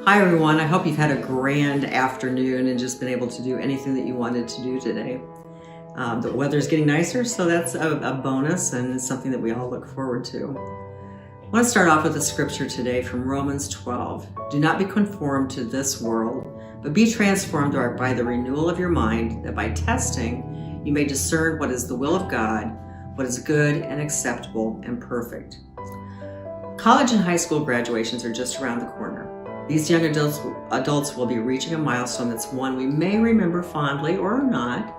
Hi everyone, I hope you've had a grand afternoon and just been able to do anything that you wanted to do today. The weather's getting nicer, so that's a bonus and it's something that we all look forward to. I want to start off with a scripture today from Romans 12. Do not be conformed to this world, but be transformed by the renewal of your mind, that by testing you may discern what is the will of God, what is good and acceptable and perfect. College and high school graduations are just around the corner. These young adults will be reaching a milestone that's one we may remember fondly or not,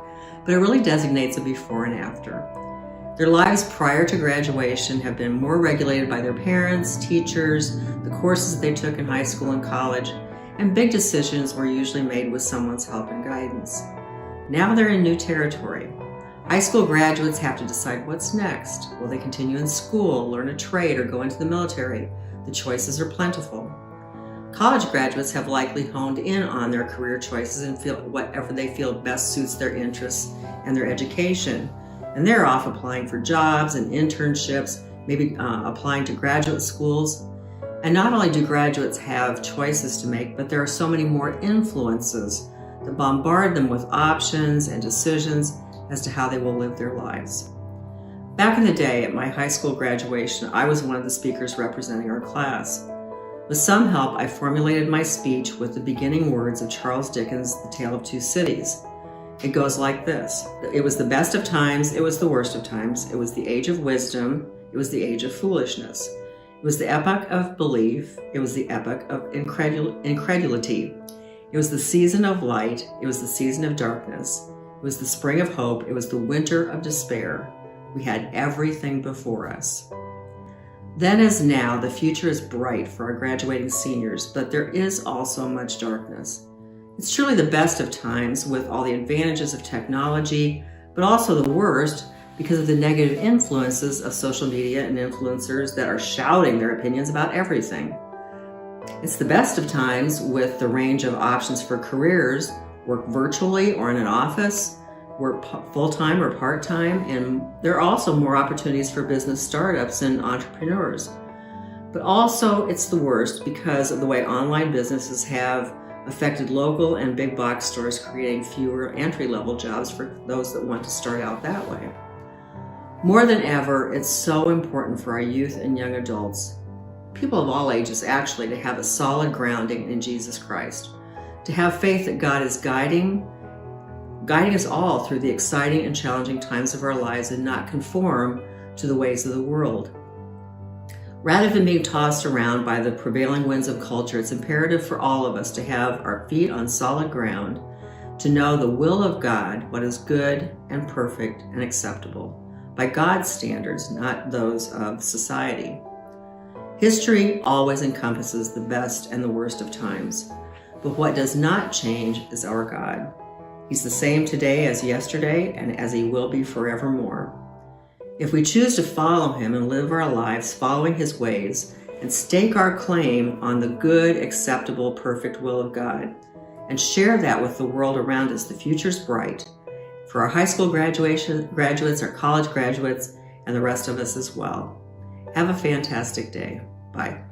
but it really designates a before and after. Their lives prior to graduation have been more regulated by their parents, teachers, the courses they took in high school and college, and big decisions were usually made with someone's help and guidance. Now they're in new territory. High school graduates have to decide what's next. Will they continue in school, learn a trade, or go into the military? The choices are plentiful. College graduates have likely honed in on their career choices and feel whatever they feel best suits their interests and their education. And they're off applying for jobs and internships, maybe applying to graduate schools. And not only do graduates have choices to make, but there are so many more influences that bombard them with options and decisions as to how they will live their lives. Back in the day at my high school graduation, I was one of the speakers representing our class. With some help, I formulated my speech with the beginning words of Charles Dickens' The Tale of Two Cities. It goes like this. It was the best of times, it was the worst of times, it was the age of wisdom, it was the age of foolishness. It was the epoch of belief, it was the epoch of incredulity. It was the season of light, it was the season of darkness. It was the spring of hope, it was the winter of despair. We had everything before us. Then as now, the future is bright for our graduating seniors, but there is also much darkness. It's truly the best of times with all the advantages of technology, but also the worst because of the negative influences of social media and influencers that are shouting their opinions about everything. It's the best of times with the range of options for careers, work virtually or in an office, work full-time or part-time, and there are also more opportunities for business startups and entrepreneurs. But also it's the worst because of the way online businesses have affected local and big box stores, creating fewer entry-level jobs for those that want to start out that way. More than ever, it's so important for our youth and young adults, people of all ages actually, to have a solid grounding in Jesus Christ, to have faith that God is guiding us all through the exciting and challenging times of our lives and not conform to the ways of the world. Rather than being tossed around by the prevailing winds of culture, it's imperative for all of us to have our feet on solid ground, to know the will of God, what is good and perfect and acceptable, by God's standards, not those of society. History always encompasses the best and the worst of times, but what does not change is our God. He's the same today as yesterday and as he will be forevermore. If we choose to follow him and live our lives following his ways and stake our claim on the good, acceptable, perfect will of God and share that with the world around us, the future's bright for our high school graduates, our college graduates, and the rest of us as well. Have a fantastic day. Bye.